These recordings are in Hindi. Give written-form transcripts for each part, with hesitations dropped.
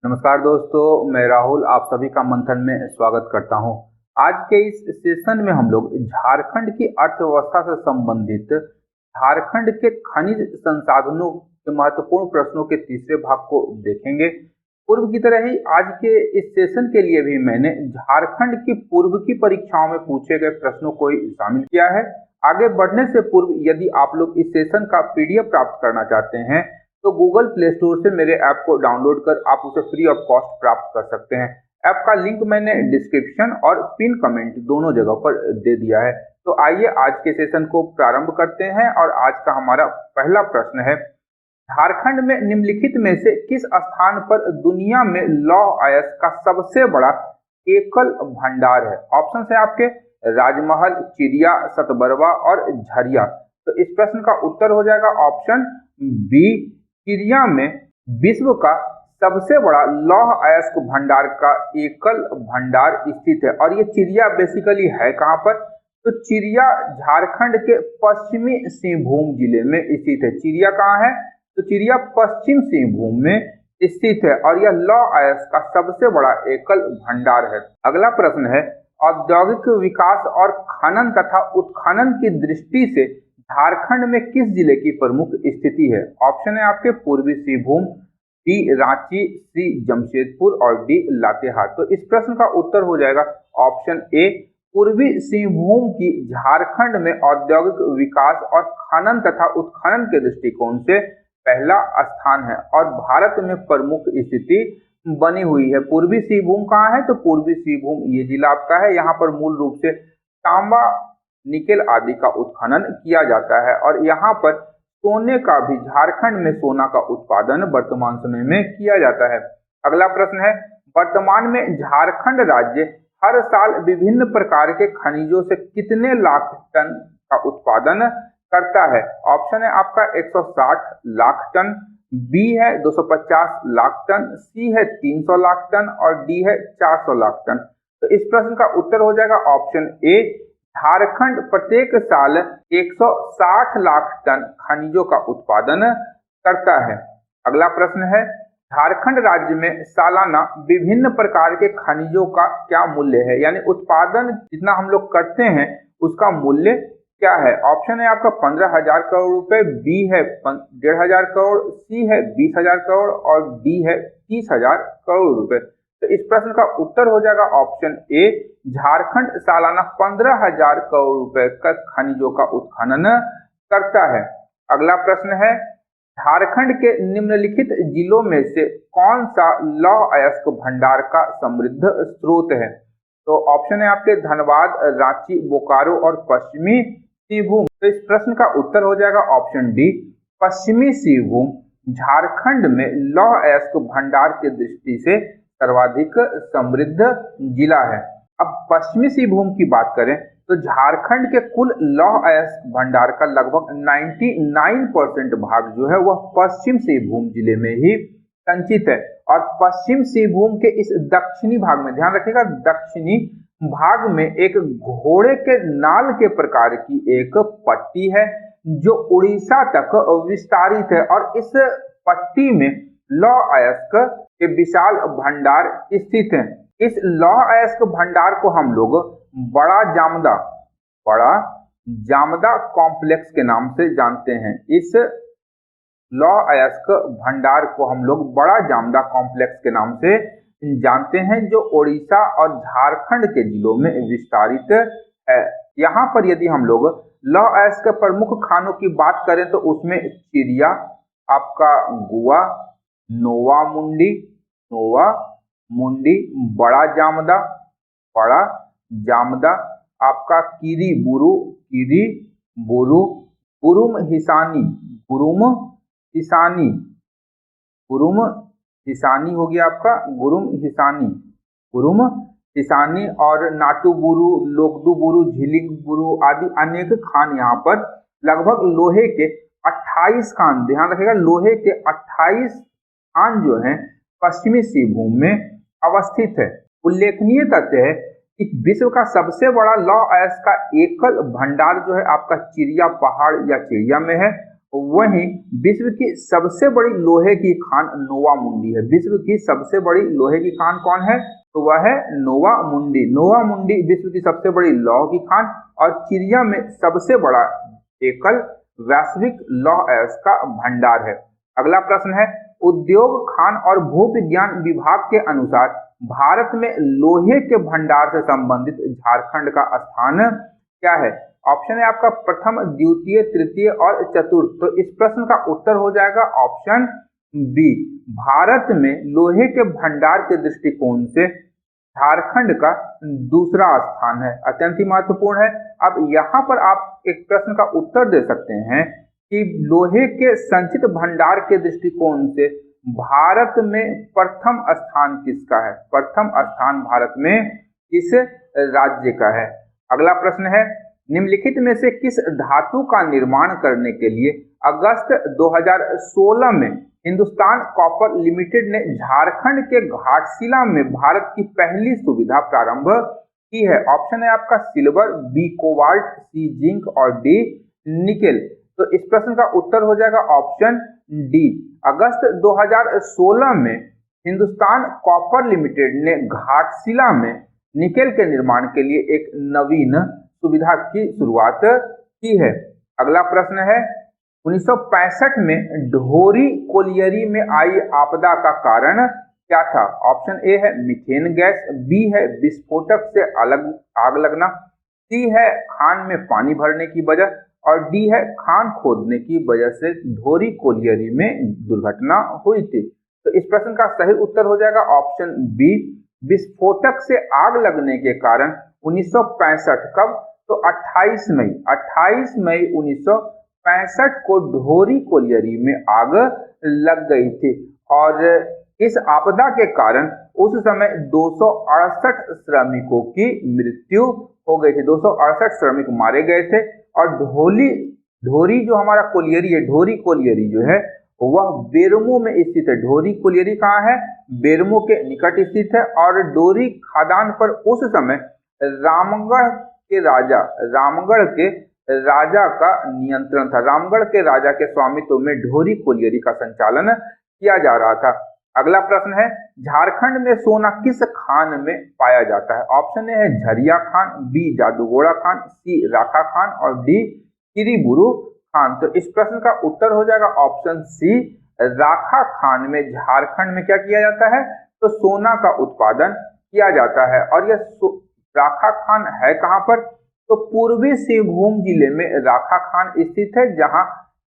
नमस्कार दोस्तों, मैं राहुल आप सभी का मंथन में स्वागत करता हूं। आज के इस सेशन में हम लोग झारखंड की अर्थव्यवस्था से संबंधित झारखंड के खनिज संसाधनों के महत्वपूर्ण प्रश्नों के तीसरे भाग को देखेंगे। पूर्व की तरह ही आज के इस सेशन के लिए भी मैंने झारखंड की पूर्व की परीक्षाओं में पूछे गए प्रश्नों को ही शामिल किया है। आगे बढ़ने से पूर्व यदि आप लोग इस सेशन का पीडीएफ प्राप्त करना चाहते हैं तो गूगल प्ले स्टोर से मेरे ऐप को डाउनलोड कर आप उसे फ्री ऑफ कॉस्ट प्राप्त कर सकते हैं। ऐप का लिंक मैंने डिस्क्रिप्शन और पिन कमेंट दोनों जगह पर दे दिया है। तो आइए आज के सेशन को प्रारंभ करते हैं और आज का हमारा पहला प्रश्न है, झारखंड में निम्नलिखित में से किस स्थान पर दुनिया में लौह अयस्क का सबसे बड़ा एकल भंडार है? ऑप्शन है आपके राजमहल, चिड़िया, सतबरवा और झरिया। तो इस प्रश्न का उत्तर हो जाएगा ऑप्शन बी, चिड़िया में विश्व का सबसे बड़ा लौह अयस्क भंडार का एकल भंडार स्थित है। और ये चिड़िया बेसिकली है कहाँ पर? तो चिड़िया झारखंड के पश्चिमी सिंहभूम जिले में स्थित है। चिड़िया कहाँ है? तो चिड़िया पश्चिम सिंहभूम में स्थित है और यह लौह अयस्क का सबसे बड़ा एकल भंडार है। अगला प्रश्न है, औद्योगिक विकास और खनन तथा उत्खनन की दृष्टि से झारखंड में किस जिले की प्रमुख स्थिति है? ऑप्शन है आपके पूर्वी सिंहभूम, डी रांची, सी जमशेदपुर और डी लातेहार। तो इस प्रश्न का उत्तर हो जाएगा ऑप्शन ए, पूर्वी सिंहभूम की झारखंड में औद्योगिक विकास और खनन तथा उत्खनन के दृष्टिकोण से पहला स्थान है और भारत में प्रमुख स्थिति बनी हुई है। पूर्वी सिंहभूम कहाँ है? तो पूर्वी सिंहभूम ये जिला आपका है। यहाँ पर मूल रूप से तांबा, निकेल आदि का उत्खनन किया जाता है और यहाँ पर सोने का भी, झारखंड में सोना का उत्पादन वर्तमान समय में किया जाता है। अगला प्रश्न है, वर्तमान में झारखंड राज्य हर साल विभिन्न प्रकार के खनिजों से कितने लाख टन का उत्पादन करता है? ऑप्शन है आपका 160 लाख टन, बी है 250 लाख टन, सी है 300 लाख टन और डी है 400 लाख टन। तो इस प्रश्न का उत्तर हो जाएगा ऑप्शन ए, झारखंड प्रत्येक साल 160 लाख टन खनिजों का उत्पादन करता है। अगला प्रश्न है, झारखंड राज्य में सालाना विभिन्न प्रकार के खनिजों का क्या मूल्य है? यानी उत्पादन जितना हम लोग करते हैं उसका मूल्य क्या है? ऑप्शन है आपका 15,000 करोड़ रुपए, बी है 1,500 करोड़, सी है 20,000 करोड़ और डी है 30,000 करोड़ रुपए। तो इस प्रश्न का उत्तर हो जाएगा ऑप्शन ए, झारखंड सालाना 15,000 करोड़ रुपए का खनिजों का उत्खनन करता है। अगला प्रश्न है, झारखंड के निम्नलिखित जिलों में से कौन सा लौह अयस्क भंडार का समृद्ध स्रोत है? तो ऑप्शन है आपके धनबाद, रांची, बोकारो और पश्चिमी सिंहभूम। तो इस प्रश्न का उत्तर हो जाएगा ऑप्शन डी, पश्चिमी सिंहभूम झारखंड में लौह अयस्क भंडार की दृष्टि से सर्वाधिक समृद्ध जिला है। अब पश्चिमी सिंहभूम की बात करें तो झारखंड के कुल लौह अयस्क भंडार का लगभग 99% भाग जो है वह पश्चिम सिंहभूम जिले में ही संचित है। और पश्चिम सिंहभूम के इस दक्षिणी भाग में, ध्यान रखिएगा, दक्षिणी भाग में एक घोड़े के नाल के प्रकार की एक पट्टी है जो उड़ीसा तक विस्तारित है और इस पट्टी में लौह अयस्क के विशाल भंडार स्थित हैं। इस लौह अयस्क भंडार को हम लोग बड़ा जामदा कॉम्प्लेक्स के नाम से जानते हैं। इस लौह अयस्क भंडार को हम लोग बड़ा जामदा कॉम्प्लेक्स के नाम से जानते हैं जो ओडिशा और झारखंड के जिलों में विस्तारित है। यहाँ पर यदि हम लोग लौह अयस्क के प्रमुख खानों की बात करें तो उसमें चिड़िया, आपका गुआ, नोवा मुंडी, बड़ा जामदा, आपका कीरी बुरू, गुरुम हिसानी हो गया आपका गुरुम हिसानी और नाटू बुरू, लोकदू बुरू, झिलिंग बुरू आदि अनेक खान यहाँ पर लगभग लोहे के 28 खान, ध्यान रखिएगा, लोहे के 28 खान जो हैं पश्चिमी सिंहभूम में अवस्थित है। उल्लेखनीय तथ्य है कि विश्व का सबसे बड़ा लौह अयस्क का एकल भंडार जो है आपका चिड़िया पहाड़ या चिड़िया में है, वहीं विश्व की सबसे बड़ी लोहे की खान नोवा मुंडी है। विश्व की सबसे बड़ी लोहे की खान कौन है? तो वह है नोवा मुंडी। नोवा मुंडी विश्व की सबसे बड़ी लौह की खान और चिरिया में सबसे बड़ा एकल वैश्विक लौह अयस्क का भंडार है। अगला प्रश्न है, उद्योग खान और भूविज्ञान विभाग के अनुसार भारत में लोहे के भंडार से संबंधित झारखंड का स्थान क्या है? ऑप्शन है आपका प्रथम, द्वितीय, तृतीय और चतुर्थ। तो इस प्रश्न का उत्तर हो जाएगा ऑप्शन बी। भारत में लोहे के भंडार के दृष्टिकोण से झारखंड का दूसरा स्थान है। अत्यंत ही महत्वपूर्ण है। अब यहाँ पर आप एक प्रश्न का उत्तर दे सकते हैं कि लोहे के संचित भंडार के दृष्टिकोण से भारत में प्रथम स्थान किसका है? प्रथम स्थान भारत में किस राज्य का है? अगला प्रश्न है, निम्नलिखित में से किस धातु का निर्माण करने के लिए अगस्त 2016 में हिंदुस्तान कॉपर लिमिटेड ने झारखंड के घाटशिला में भारत की पहली सुविधा प्रारंभ की है? ऑप्शन है आपका सिल्वर, बी कोबाल्ट, सी जिंक और डी निकेल। तो इस प्रश्न का उत्तर हो जाएगा ऑप्शन डी। अगस्त 2016 में हिंदुस्तान कॉपर लिमिटेड ने घाटशिला में निकेल के निर्माण के लिए एक नवीन सुविधा की शुरुआत की है। अगला प्रश्न है, 1965 में ढोरी कोलियरी में आई आपदा का कारण क्या था? ऑप्शन ए है मीथेन गैस, बी है विस्फोटक से आग लगना, सी है खान में पानी भरने की वजह और डी है खान खोदने की वजह से ढोरी कोलियरी में दुर्घटना हुई थी। तो इस प्रश्न का सही उत्तर हो जाएगा ऑप्शन बी, विस्फोटक से आग लगने के कारण 1965 कब? तो 28 मई 1965 को ढोरी कोलियरी में आग लग गई थी और इस आपदा के कारण उस समय 268 श्रमिकों की मृत्यु हो गई थी। 268 श्रमिक मारे गए थे और ढोरी जो हमारा कोलियरी है, ढोरी कोलियरी जो है वह बेरमो में स्थित है। ढोरी कोलियरी कहाँ है? बेरमो के निकट स्थित है और डोरी खादान पर उस समय रामगढ़ के राजा का नियंत्रण था। रामगढ़ के राजा के स्वामित्व में ढोरी कोलियरी का संचालन किया जा रहा था। अगला प्रश्न है, झारखंड में सोना किस खान में पाया जाता है? ऑप्शन ए है झरिया खान, बी जादूगोड़ा खान, सी राखा खान और डी किरीबुरू खान। तो इस प्रश्न का उत्तर हो जाएगा ऑप्शन सी, राखा खान में झारखंड में क्या किया जाता है? तो सोना का उत्पादन किया जाता है। और यह राखा खान है कहां पर? तो पूर्वी सिंहभूम जिले में राखा खान स्थित है, जहां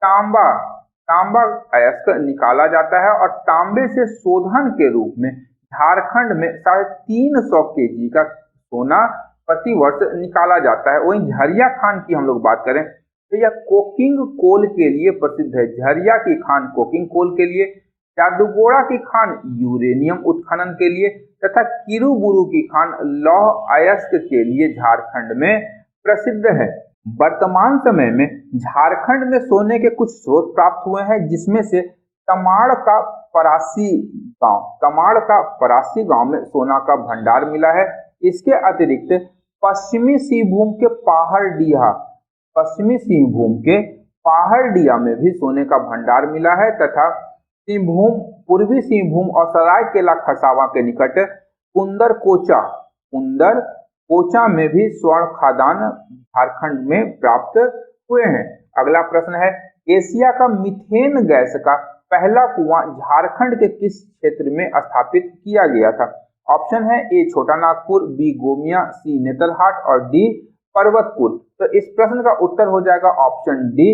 तांबा अयस्क निकाला जाता है और तांबे से शोधन के रूप में झारखंड में 350 केजी का सोना प्रतिवर्ष निकाला जाता है। वहीं झरिया खान की हम लोग बात करें तो यह कोकिंग कोल के लिए प्रसिद्ध है। झरिया की खान कोकिंग कोल के लिए, जादूगोड़ा की खान यूरेनियम उत्खनन के लिए तथा किरूबुरू की खान लौह अयस्क के लिए झारखंड में प्रसिद्ध है। वर्तमान समय में झारखंड में सोने के कुछ स्रोत प्राप्त हुए हैं, जिसमें से तमाड़ का परासी गांव में सोना का भंडार मिला है। इसके अतिरिक्त पश्चिमी सिंहभूम के पहाड़िया में भी सोने का भंडार मिला है तथा पूर्वी सिंहभूम और सरायकेला खरसावां के निकट कुंदर कोचा में भी स्वर्ण खादान झारखंड में प्राप्त हुए हैं। अगला प्रश्न है, एशिया का मीथेन गैस का पहला कुआं झारखंड के किस क्षेत्र में स्थापित किया गया था? ऑप्शन है ए छोटा नागपुर, बी गोमिया, सी नेतरहाट और डी पर्वतपुर। तो इस प्रश्न का उत्तर हो जाएगा ऑप्शन डी,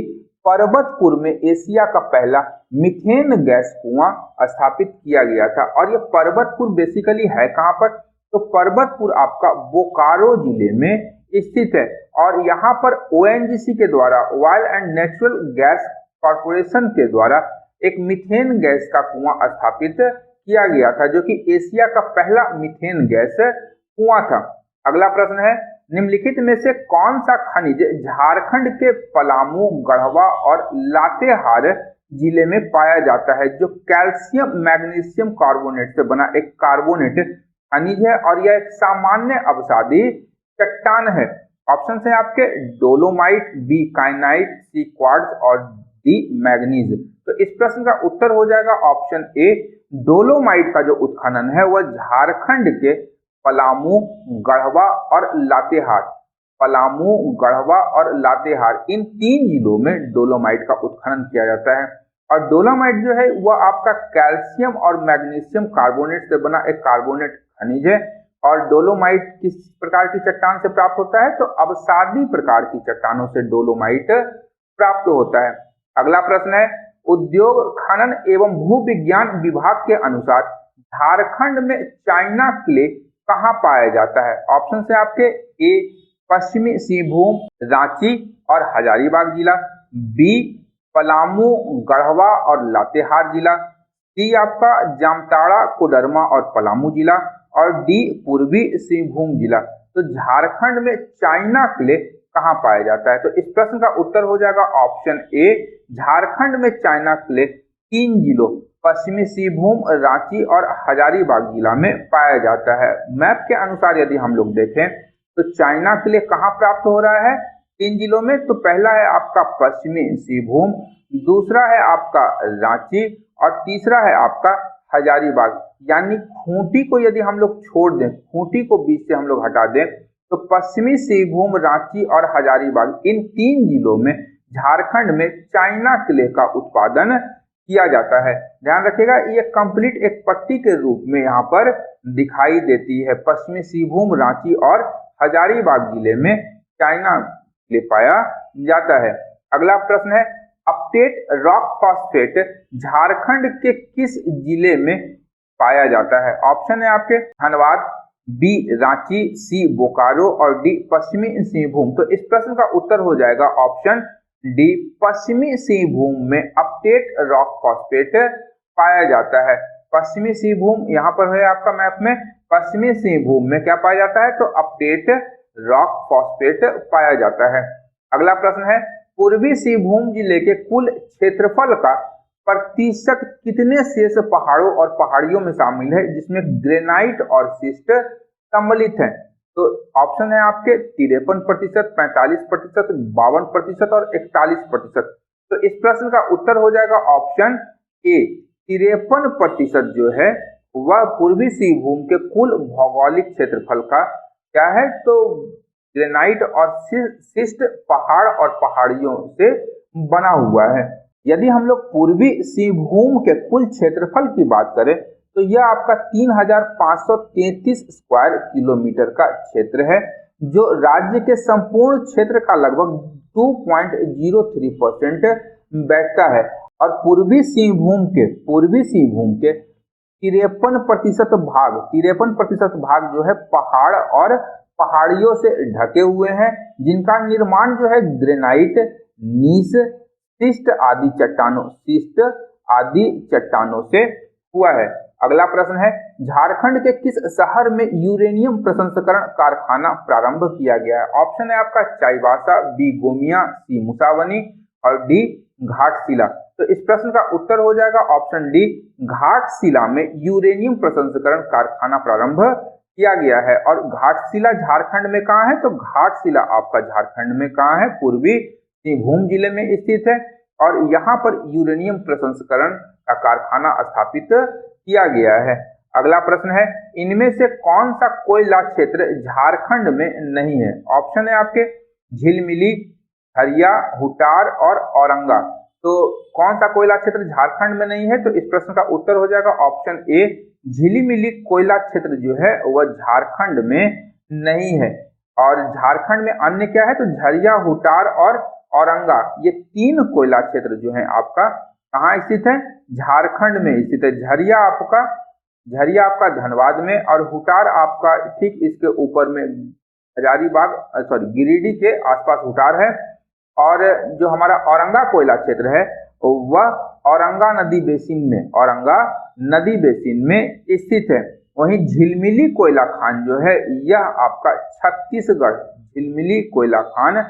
पर्वतपुर में एशिया का पहला मीथेन गैस कुआं स्थापित किया गया था। और यह पर्वतपुर बेसिकली है कहां पर? तो पर्वतपुर आपका बोकारो जिले में स्थित है और यहाँ पर ओएनजीसी के द्वारा, oil and natural gas corporation के द्वारा एक मीथेन गैस का कुआं स्थापित किया गया था, जो कि एशिया का पहला मीथेन गैस कुआं था। अगला प्रश्न है, निम्नलिखित में से कौन सा खनिज झारखंड के पलामू, गढ़वा और लातेहार जिले में पाया जाता है, जो कैल्शियम मैग्नीशियम कार्बोनेट से बना एक कार्बोनेट खनिज है और यह एक सामान्य अवसादी चट्टान है? ऑप्शन है आपके डोलोमाइट, बी काइनाइट, सी क्वार्ट्ज और डी मैग्नीज। तो इस प्रश्न का उत्तर हो जाएगा ऑप्शन ए। डोलोमाइट का जो उत्खनन है वह झारखंड के पलामू, गढ़वा और लातेहार, पलामू, गढ़वा और लातेहार इन 3 जिलों में डोलोमाइट का उत्खनन किया जाता है। और डोलोमाइट जो है वह आपका कैल्शियम और मैग्नीशियम कार्बोनेट से बना एक कार्बोनेट खनिज है। और डोलोमाइट किस प्रकार की चट्टान से प्राप्त होता है? तो अवसादी प्रकार की चट्टानों से डोलोमाइट प्राप्त होता है। अगला प्रश्न है, उद्योग खनन एवं भूविज्ञान विभाग के अनुसार झारखंड में चाइना क्ले कहाँ पाया जाता है? ऑप्शन है आपके ए पश्चिमी सिंहभूम, रांची और हजारीबाग जिला, बी पलामू, गढ़वा और लातेहार जिला, सी आपका जामताड़ा, कोडरमा और पलामू जिला, और डी पूर्वी सिंहभूम जिला। तो झारखंड में चाइना क्ले कहाँ पाया जाता है? तो इस प्रश्न का उत्तर हो जाएगा ऑप्शन ए। झारखंड में चाइना क्ले 3 जिलों पश्चिमी सिंहभूम, रांची और हजारीबाग जिला में पाया जाता है। मैप के अनुसार यदि हम लोग देखें तो चाइना क्ले कहाँ प्राप्त हो रहा है 3 जिलों में? तो पहला है आपका पश्चिमी सिंहभूम, दूसरा है आपका रांची और तीसरा है आपका हजारीबाग। यानी खूंटी को यदि हम लोग छोड़ दें, खूंटी को बीच से हम लोग हटा दें, तो पश्चिमी सिंहभूम, रांची और हजारीबाग इन 3 जिलों में झारखंड में चाइना क्ले का उत्पादन किया जाता है। ध्यान रखिएगा, ये कंप्लीट एक पट्टी के रूप में यहाँ पर दिखाई देती है। पश्चिमी सिंहभूम, रांची और हजारीबाग जिले में चाइना क्ले पाया जाता है। अगला प्रश्न है, अपटेट रॉक फॉस्फेट झारखंड के किस जिले में पाया जाता है? ऑप्शन है आपके धनबाद, बी रांची, सी बोकारो और डी पश्चिमी सिंहभूम। तो इस प्रश्न का उत्तर हो जाएगा ऑप्शन डी, पश्चिमी सिंहभूम में अपटेट रॉक फॉस्फेट पाया जाता है। पश्चिमी सिंहभूम यहाँ पर है आपका मैप में, पश्चिमी सिंहभूम में क्या पाया जाता है? तो अपटेट रॉक फॉस्फेट पाया जाता है। अगला प्रश्न है, पूर्वी सिंहभूम जिले के कुल क्षेत्रफल का प्रतिशत कितने शेष पहाड़ों और पहाड़ियों में शामिल है जिसमें ग्रेनाइट और शिस्ट सम्मिलित हैं? तो ऑप्शन है आपके 53%, 45%, 52% और 41%। तो इस प्रश्न का उत्तर हो जाएगा ऑप्शन ए। 53% जो है वह पूर्वी सिंहभूम के कुल भौगोलिक क्षेत्रफल का क्या है? तो ग्रेनाइट और शिस्ट पहाड़ और पहाड़ियों से बना हुआ है। यदि हम लोग पूर्वी सिंहभूम के कुल क्षेत्रफल की बात करें तो यह आपका 3533 स्क्वायर किलोमीटर का क्षेत्र है, जो राज्य के संपूर्ण क्षेत्र का लगभग 2.03% बैठता है। और पूर्वी सिंहभूम के 53% भाग जो है पहाड़ और पहाड़ियों से ढके हुए हैं, जिनका निर्माण जो है ग्रेनाइट, नीस, शिस्ट आदि चट्टानों से हुआ है। अगला प्रश्न है, झारखंड के किस शहर में यूरेनियम प्रसंस्करण कारखाना प्रारंभ किया गया है? ऑप्शन है आपका चाईबासा, बी गोमिया, सी मुसावनी और डी घाटशिला। तो इस प्रश्न का उत्तर हो जाएगा ऑप्शन डी, घाटशिला में यूरेनियम प्रसंस्करण कारखाना प्रारंभ किया गया है। और घाटशिला झारखंड में कहाँ है? तो घाटशिला आपका झारखंड में कहाँ है? पूर्वी सिंहभूम जिले में स्थित है और यहाँ पर यूरेनियम प्रसंस्करण का कारखाना स्थापित किया गया है। अगला प्रश्न है, इनमें से कौन सा कोयला क्षेत्र झारखंड में नहीं है? ऑप्शन है आपके झिलमिली, हरिया, हुटार और औरंगा। तो कौन सा कोयला क्षेत्र झारखंड में नहीं है? तो इस प्रश्न का उत्तर हो जाएगा ऑप्शन ए, झिलीमिली कोयला क्षेत्र जो है वह झारखंड में नहीं है। और झारखंड में अन्य क्या है? तो झरिया, हुटार और औरंगा, ये 3 कोयला क्षेत्र जो है आपका कहाँ स्थित है? झारखंड में स्थित है। झरिया आपका धनबाद में और हुटार आपका ठीक इसके ऊपर में गिरिडीह के आसपास हुटार है। और जो हमारा औरंगा कोयला क्षेत्र है वह औरंगा नदी बेसिन में स्थित है। वहीं झिलमिली कोयला खान जो है यह आपका झिलमिली कोयला खान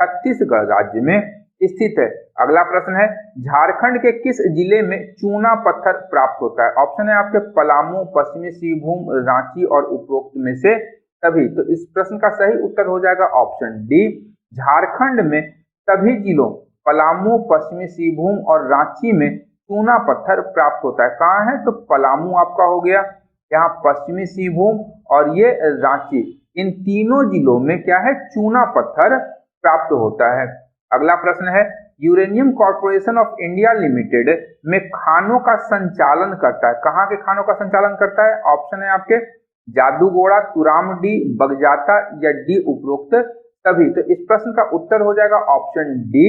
छत्तीसगढ़ राज्य में स्थित है। अगला प्रश्न है, झारखंड के किस जिले में चूना पत्थर प्राप्त होता है? ऑप्शन है आपके पलामू, पश्चिमी सिंहभूम, रांची और उपरोक्त में से सभी। तो इस प्रश्न का सही उत्तर हो जाएगा ऑप्शन डी, झारखंड में सभी जिलों पलामू, पश्चिमी सिंहभूम और रांची में चूना पत्थर प्राप्त होता है। कहाँ है? तो पलामू आपका हो गया, यहाँ पश्चिमी सिंहभूम और ये रांची, इन तीनों जिलों में क्या है? चूना पत्थर प्राप्त होता है। अगला प्रश्न है, uranium corporation of India limited में खानों का संचालन करता है। कहाँ के खानों का संचालन करता है? ऑप्शन है आपके जादूगोड़ा, तुरामडी, बगजाता या डी उपरोक्त सभी। तो इस प्रश्न का उत्तर हो जाएगा ऑप्शन डी,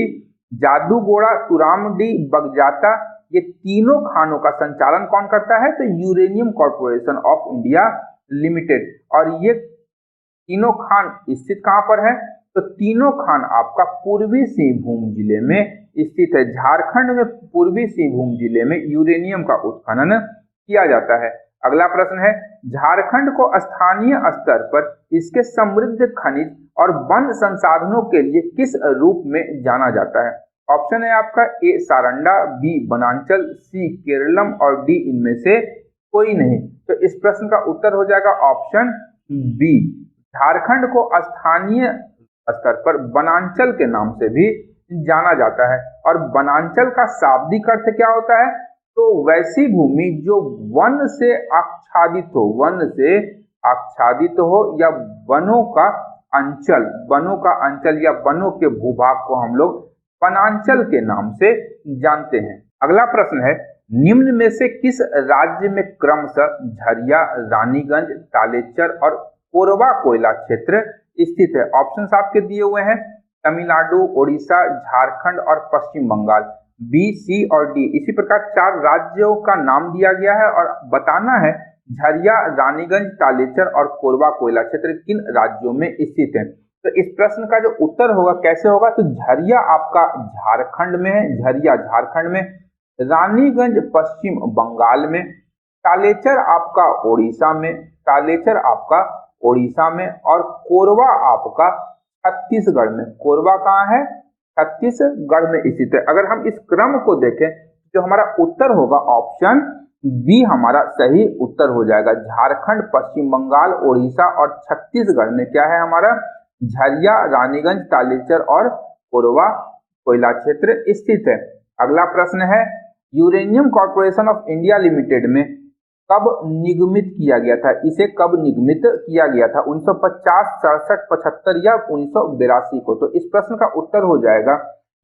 जादूगोड़ा, तुरामडी, बगजाता, ये तीनों खानों का संचालन कौन करता है? तो uranium corporation of India limited. और ये तीनों खान स्थित कहां पर है? तो तीनों खान आपका पूर्वी सिंहभूम जिले में स्थित है। झारखंड में पूर्वी सिंहभूम जिले में यूरेनियम का उत्खनन किया जाता है। अगला प्रश्न है, झारखंड को स्थानीय स्तर पर इसके समृद्ध खनिज और वन संसाधनों के लिए किस रूप में जाना जाता है? ऑप्शन है आपका ए सारंडा, बी वनांचल, सी केरलम और डी इनमें से कोई नहीं। तो इस प्रश्न का उत्तर हो जाएगा ऑप्शन बी, झारखंड को स्थानीय स्तर पर वनांचल के नाम से भी जाना जाता है। और वनांचल का शाब्दिक अर्थ क्या होता है? तो वैसी भूमि जो वन से आच्छादित हो, वन से आच्छादित हो या वनों का अंचल या वनों के भूभाग को हम लोग वनांचल के नाम से जानते हैं। अगला प्रश्न है, निम्न में से किस राज्य में क्रमशः झरिया, रानीगंज, तालेचर और कोरबा कोयला क्षेत्र स्थित है? ऑप्शंस आपके दिए हुए हैं, तमिलनाडु, उड़ीसा, झारखंड और पश्चिम बंगाल। बी, सी और डी, इसी प्रकार 4 राज्यों का नाम दिया गया है और बताना है झरिया, रानीगंज, तालेचर और कोरबा कोयला क्षेत्र किन राज्यों में स्थित है। तो इस प्रश्न का जो उत्तर होगा कैसे होगा? तो झरिया आपका झारखंड में है, झरिया झारखंड में, रानीगंज पश्चिम बंगाल में, तालेचर आपका उड़ीसा में और कोरबा आपका छत्तीसगढ़ में। कोरबा कहाँ है? छत्तीसगढ़ में स्थित है। अगर हम इस क्रम को देखें तो हमारा उत्तर होगा ऑप्शन बी, हमारा सही उत्तर हो जाएगा। झारखंड, पश्चिम बंगाल, उड़ीसा और छत्तीसगढ़ में क्या है हमारा? झरिया, रानीगंज, तालेचर और कोरबा कोयला क्षेत्र स्थित है। अगला प्रश्न है, uranium corporation of India limited में कब निगमित किया गया था? इसे कब निगमित किया गया था? 1950, 67, 75 या 1982 को? तो इस प्रश्न का उत्तर हो जाएगा,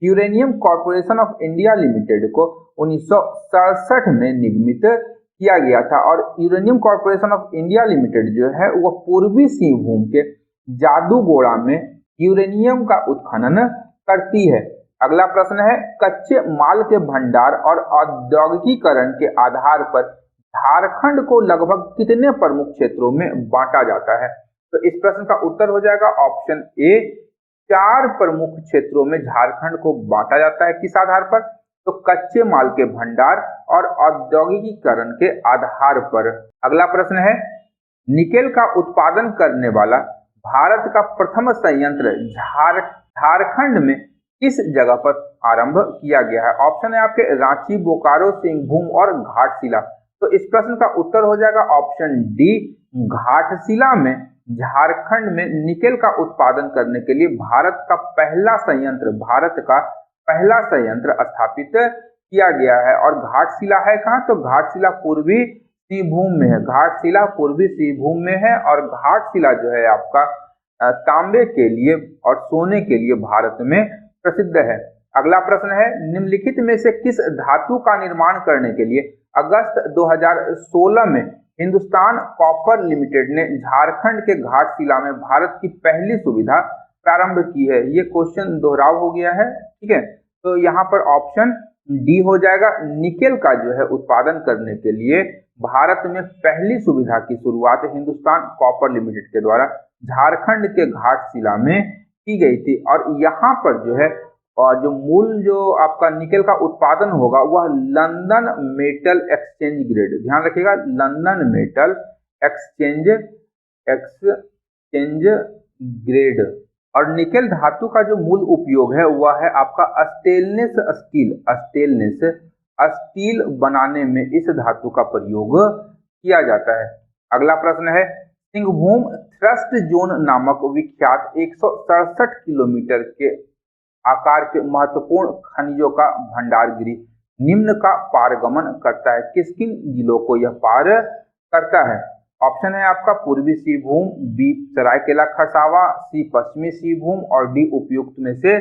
uranium corporation of India limited को 1967 में निगमित किया गया था। और uranium corporation of India limited जो है वह पूर्वी सिंहभूम के जादूगोड़ा में यूरेनियम का उत्खनन करती है। अगला प्रश्न है, कच्चे माल के भंडार और औद्योगिकीकरण के आधार पर झारखंड को लगभग कितने प्रमुख क्षेत्रों में बांटा जाता है? तो इस प्रश्न का उत्तर हो जाएगा ऑप्शन ए, 4 प्रमुख क्षेत्रों में झारखंड को बांटा जाता है। किस आधार पर? तो कच्चे माल के भंडार और औद्योगिकीकरण के आधार पर। अगला प्रश्न है, निकेल का उत्पादन करने वाला भारत का प्रथम संयंत्र झारखंड में किस जगह पर आरंभ किया गया है? ऑप्शन है आपके रांची, बोकारो, सिंहभूम और घाटशिला। तो इस प्रश्न का उत्तर हो जाएगा ऑप्शन डी, घाटशिला में झारखंड में निकेल का उत्पादन करने के लिए भारत का पहला संयंत्र स्थापित किया गया है। और घाटशिला है कहाँ? तो घाटशिला पूर्वी सिंहभूम में है। घाटशिला पूर्वी सिंहभूम में है और घाटशिला जो है आपका तांबे के लिए और सोने के लिए भारत में प्रसिद्ध है। अगला प्रश्न है, निम्नलिखित में से किस धातु का निर्माण करने के लिए अगस्त 2016 में हिंदुस्तान कॉपर लिमिटेड ने झारखंड के घाटशिला में भारत की पहली सुविधा प्रारंभ की है? ये क्वेश्चन दोहराव हो गया है, ठीक है। तो यहाँ पर ऑप्शन डी हो जाएगा, निकेल का जो है उत्पादन करने के लिए भारत में पहली सुविधा की शुरुआत हिंदुस्तान कॉपर लिमिटेड के द्वारा झारखंड के घाटशिला में की गई थी। और यहाँ पर जो है और जो आपका निकेल का उत्पादन होगा वह लंदन मेटल एक्सचेंज ग्रेड, ध्यान रखिएगा, लंदन मेटल एक्सचेंज ग्रेड। और निकेल धातु का जो मूल उपयोग है वह है आपका स्टील बनाने में इस धातु का प्रयोग किया जाता है। अगला प्रश्न है, सिंहभूम थ्रस्ट जोन नामक विख्यात 167 किलोमीटर के आकार के महत्वपूर्ण खनिजों का भंडारगिरी निम्न का पारगमन करता है। किस किन जिलों को यह पार करता है? ऑप्शन है आपका पूर्वी सिंहभूम, बी सरायकेला खरसावां, सी पश्चिमी सिंहभूम और डी उपयुक्त में से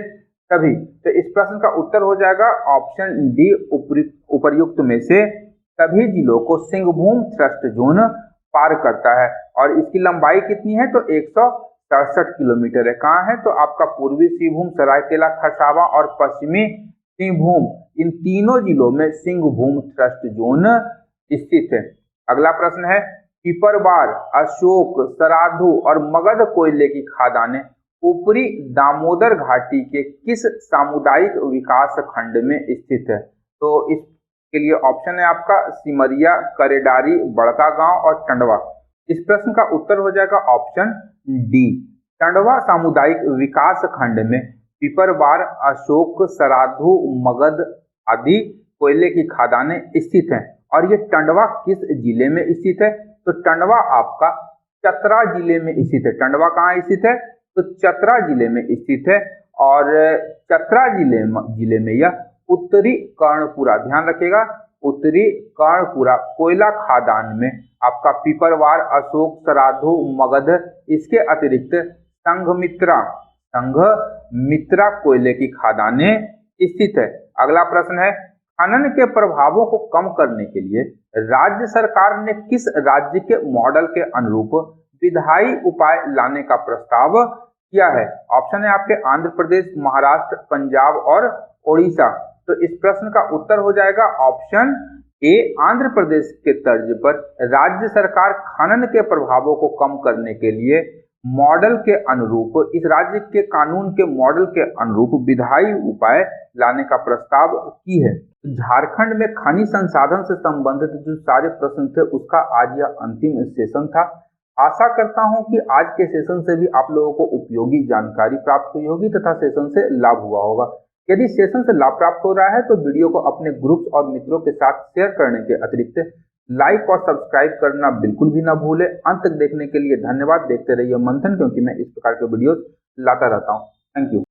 सभी। तो इस प्रश्न का उत्तर हो जाएगा ऑप्शन डी उपर्युक्त में से सभी जिलों को सिंहभूम थ्रस्ट जोन पार करता है। और इसकी लंबाई कितनी है? तो 167 किलोमीटर है। कहाँ है? तो आपका पूर्वी सिंहभूम, सरायकेला खरसावां और पश्चिमी सिंहभूम, इन तीनों जिलों में सिंहभूम थ्रस्ट जोन स्थित है। अगला प्रश्न है पिपरवार, अशोक, सराधु और मगध कोयले की खदानें ऊपरी दामोदर घाटी के किस सामुदायिक विकास खंड में स्थित है? तो इसके लिए ऑप्शन है आपका सिमरिया, करेडारी, बड़का गांव और टंडवा। इस प्रश्न का उत्तर हो जाएगा ऑप्शन डी, टंडवा सामुदायिक विकास खंड में पिपरवार, अशोक, सराधु, मगध आदि कोयले की खदानें स्थित हैं। और ये टंडवा किस जिले में स्थित है? तो टंडवा आपका चतरा जिले में स्थित है। टंडवा कहाँ स्थित है? तो चतरा जिले में स्थित है। और चतरा जिले में यह उत्तरी कर्णपुरा, ध्यान रखिएगा, उत्तरी कर्णपुरा कोयला खदान में आपका पिपरवार, अशोक, सराधु, मगध, इसके अतिरिक्त संघमित्रा कोयले की खदानें स्थित है। अगला प्रश्न है खनन के प्रभावों को कम करने के लिए राज्य सरकार ने किस राज्य के मॉडल के अनुरूप विधायी उपाय लाने का प्रस्ताव किया है? ऑप्शन है आपके आंध्र प्रदेश, महाराष्ट्र, पंजाब और ओडिशा। तो इस प्रश्न का उत्तर हो जाएगा ऑप्शन ए, आंध्र प्रदेश के तर्ज पर राज्य सरकार खनन के प्रभावों को कम करने के लिए मॉडल के अनुरूप, इस राज्य के कानून के मॉडल के अनुरूप विधायी उपाय लाने का प्रस्ताव की है। झारखंड में खनिज संसाधन से संबंधित जो सारे प्रश्न थे उसका आज यह अंतिम सेशन था। आशा करता हूं कि आज के सेशन से भी आप लोगों को उपयोगी जानकारी प्राप्त हुई होगी तथा सेशन से लाभ हुआ होगा। यदि सेशन से लाभ प्राप्त हो रहा है तो वीडियो को अपने ग्रुप्स और मित्रों के साथ शेयर करने के अतिरिक्त लाइक और सब्सक्राइब करना बिल्कुल भी ना भूले। अंत तक देखने के लिए धन्यवाद। देखते रहिए मंथन, क्योंकि मैं इस प्रकार के वीडियोस लाता रहता हूं। Thank you.